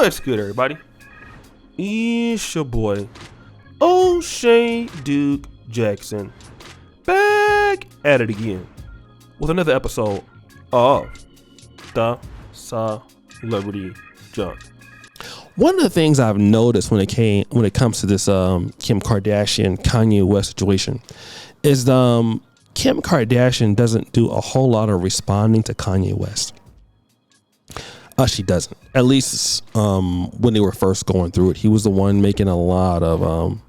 What's good, everybody? It's your boy, O'Shea Duke Jackson, back at it again with another episode of the Celebrity Junk. One of the things I've noticed when it comes to this Kim Kardashian Kanye West situation is Kim Kardashian doesn't do a whole lot of responding to Kanye West. She doesn't. At least when they were first going through it, he was the one making a lot of.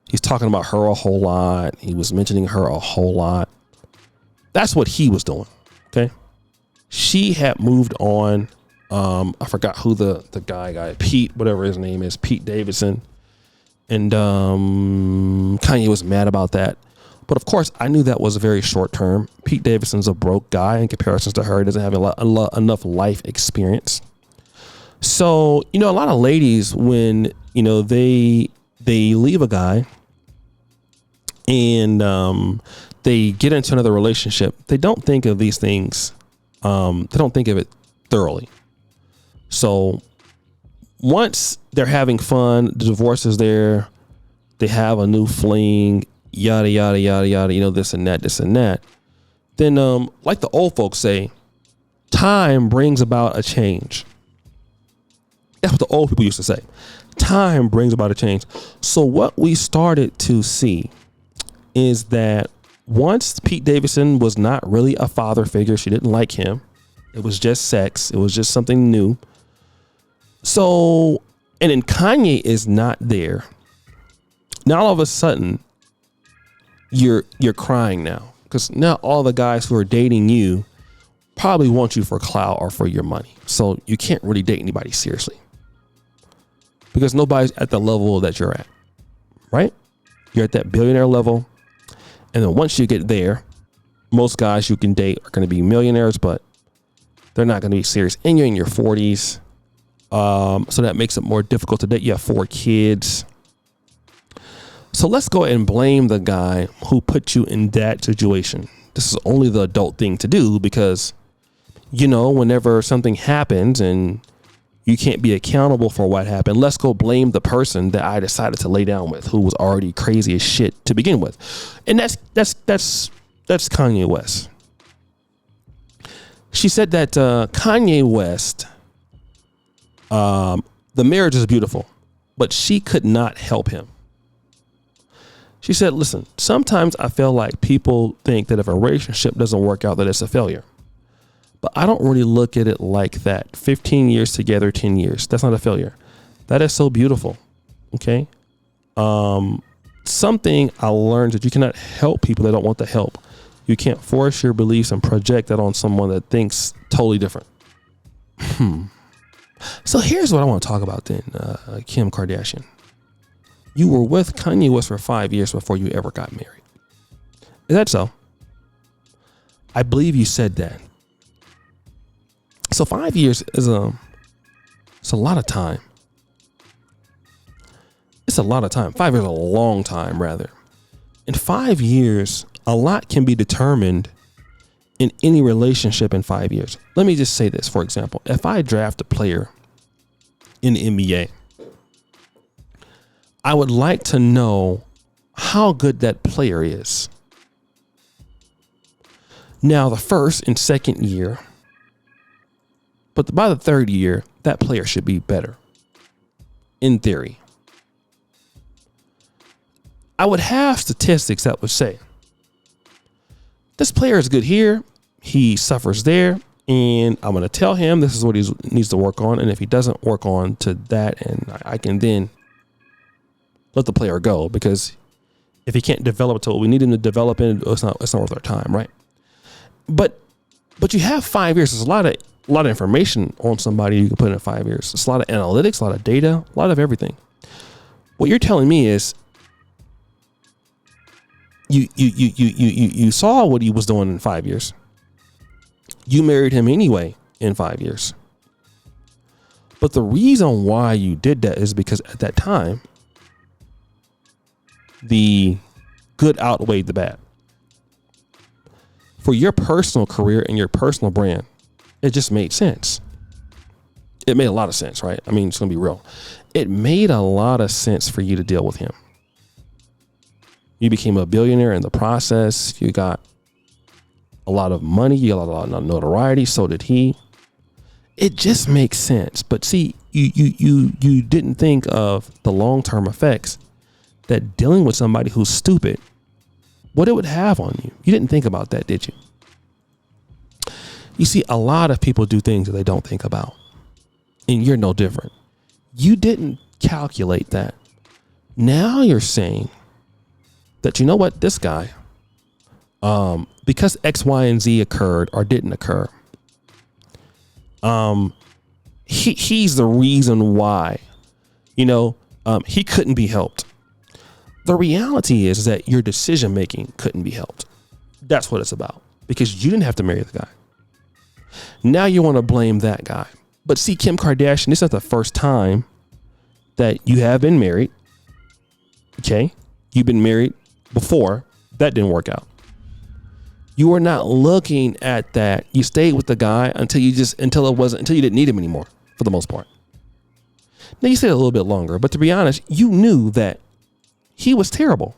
He's talking about her a whole lot. He was mentioning her a whole lot. That's what he was doing. Okay, she had moved on. I forgot who the guy, Pete, whatever his name is, Pete Davidson, and Kanye was mad about that. But of course, I knew that was very short term. Pete Davidson's a broke guy in comparison to her. He doesn't have enough life experience. So, a lot of ladies, when, they leave a guy and they get into another relationship, they don't think of these things. They don't think of it thoroughly. So once they're having fun, the divorce is there, they have a new fling, yada, yada, yada, yada, this and that. Then, like the old folks say, time brings about a change. That's what the old people used to say. Time brings about a change. So what we started to see is that once Pete Davidson was not really a father figure, she didn't like him. It was just sex. It was just something new. So, and then Kanye is not there. Now all of a sudden, you're crying now, because now all the guys who are dating you probably want you for clout or for your money. So you can't really date anybody seriously because nobody's at the level that you're at, right? You're at that billionaire level. And then once you get there, most guys you can date are going to be millionaires, but they're not going to be serious. And you're in your 40s. So that makes it more difficult to date. You have 4 kids. So let's go ahead and blame the guy who put you in that situation. This is only the adult thing to do because, whenever something happens and you can't be accountable for what happened, let's go blame the person that I decided to lay down with, who was already crazy as shit to begin with. And that's Kanye West. She said that Kanye West, the marriage is beautiful, but she could not help him. She said, listen, sometimes I feel like people think that if a relationship doesn't work out, that it's a failure. But I don't really look at it like that. 15 years together, 10 years. That's not a failure. That is so beautiful. Okay. Something I learned that you cannot help people that don't want the help. You can't force your beliefs and project that on someone that thinks totally different. So here's what I want to talk about then, Kim Kardashian. You were with Kanye West for 5 years before you ever got married. Is that so? I believe you said that. So 5 years is it's a lot of time. It's a lot of time. 5 years is a long time, rather. In 5 years, a lot can be determined in any relationship in 5 years. Let me just say this, for example. If I draft a player in the NBA, I would like to know how good that player is. Now, the first and second year, but by the third year, that player should be better, in theory. I would have statistics that would say, this player is good here, he suffers there, and I'm going to tell him this is what he needs to work on, and if he doesn't work on to that, and I can then let the player go, because if he can't develop to what we need him to develop in, it's not worth our time, right? But you have 5 years. There's a lot of information on somebody you can put in 5 years. It's a lot of analytics, a lot of data, a lot of everything. What you're telling me is you saw what he was doing in 5 years. You married him anyway in 5 years. But the reason why you did that is because at that time, the good outweighed the bad. For your personal career and your personal brand, it just made sense. It made a lot of sense, right? I mean, it's going to be real. It made a lot of sense for you to deal with him. You became a billionaire in the process. You got a lot of money. You got a lot of notoriety. So did he. It just makes sense. But see, you didn't think of the long-term effects that dealing with somebody who's stupid, what it would have on you. You didn't think about that, did you? You see, a lot of people do things that they don't think about. And you're no different. You didn't calculate that. Now you're saying that, you know what, this guy, because X, Y, and Z occurred or didn't occur, he's the reason why, he couldn't be helped. The reality is that your decision making couldn't be helped. That's what it's about, because you didn't have to marry the guy. Now you want to blame that guy. But see, Kim Kardashian, this is not the first time that you have been married. Okay. You've been married before. That didn't work out. You were not looking at that. You stayed with the guy until you didn't need him anymore, for the most part. Now you stayed a little bit longer, but to be honest, you knew that he was terrible.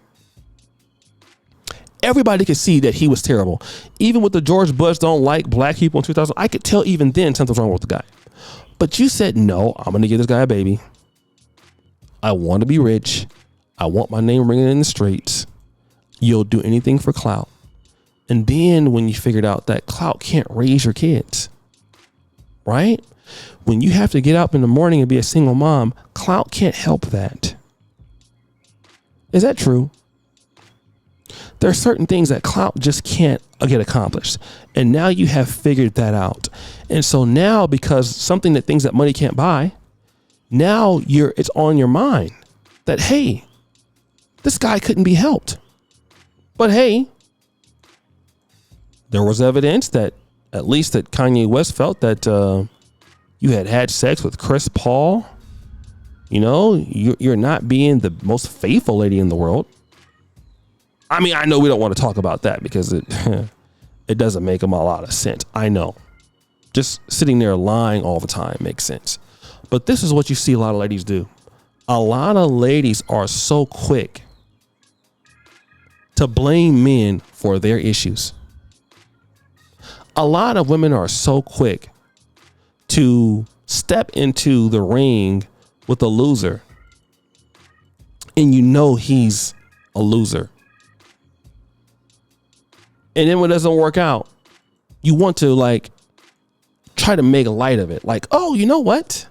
Everybody could see that he was terrible. Even with the George Bush don't like black people in 2000, I could tell even then something's wrong with the guy. But you said, no, I'm going to give this guy a baby. I want to be rich. I want my name ringing in the streets. You'll do anything for clout. And then when you figured out that clout can't raise your kids, right? When you have to get up in the morning and be a single mom, clout can't help that. Is that true? There are certain things that clout just can't get accomplished. And now you have figured that out. And so now, because things that money can't buy, now it's on your mind that, hey, this guy couldn't be helped. But hey, there was evidence that at least that Kanye West felt that you had sex with Chris Paul. You're not being the most faithful lady in the world. I mean, I know we don't want to talk about that because it doesn't make a lot of sense. I know. Just sitting there lying all the time makes sense. But this is what you see a lot of ladies do. A lot of ladies are so quick to blame men for their issues. A lot of women are so quick to step into the ring with a loser, and he's a loser. And then when it doesn't work out, you want to try to make light of it. Like, oh, you know what?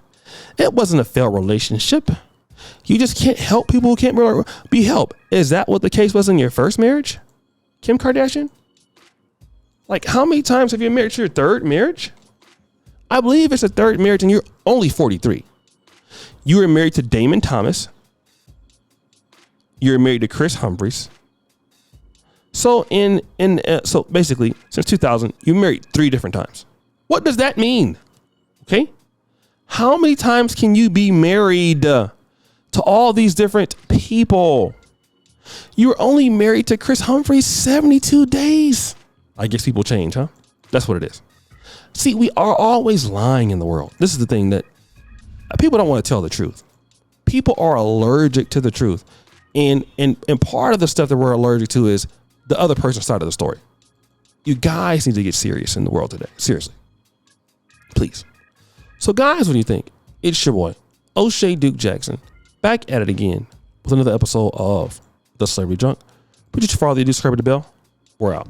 It wasn't a failed relationship. You just can't help people who can't be helped. Is that what the case was in your first marriage, Kim Kardashian? How many times have you married to your third marriage? I believe it's a third marriage and you're only 43. You were married to Damon Thomas. You were married to Chris Humphries. So so basically, since 2000, you married 3 different times. What does that mean? Okay. How many times can you be married to all these different people? You were only married to Chris Humphries 72 days. I guess people change, huh? That's what it is. See, we are always lying in the world. This is the thing that people don't want to tell the truth. People are allergic to the truth. And part of the stuff that we're allergic to is the other person's side of the story. You guys need to get serious in the world today. Seriously. Please. So guys, what do you think? It's your boy, O'Shea Duke Jackson, back at it again with another episode of The Celebrity Drunk. But just for all the subscribe to the bell. We're out.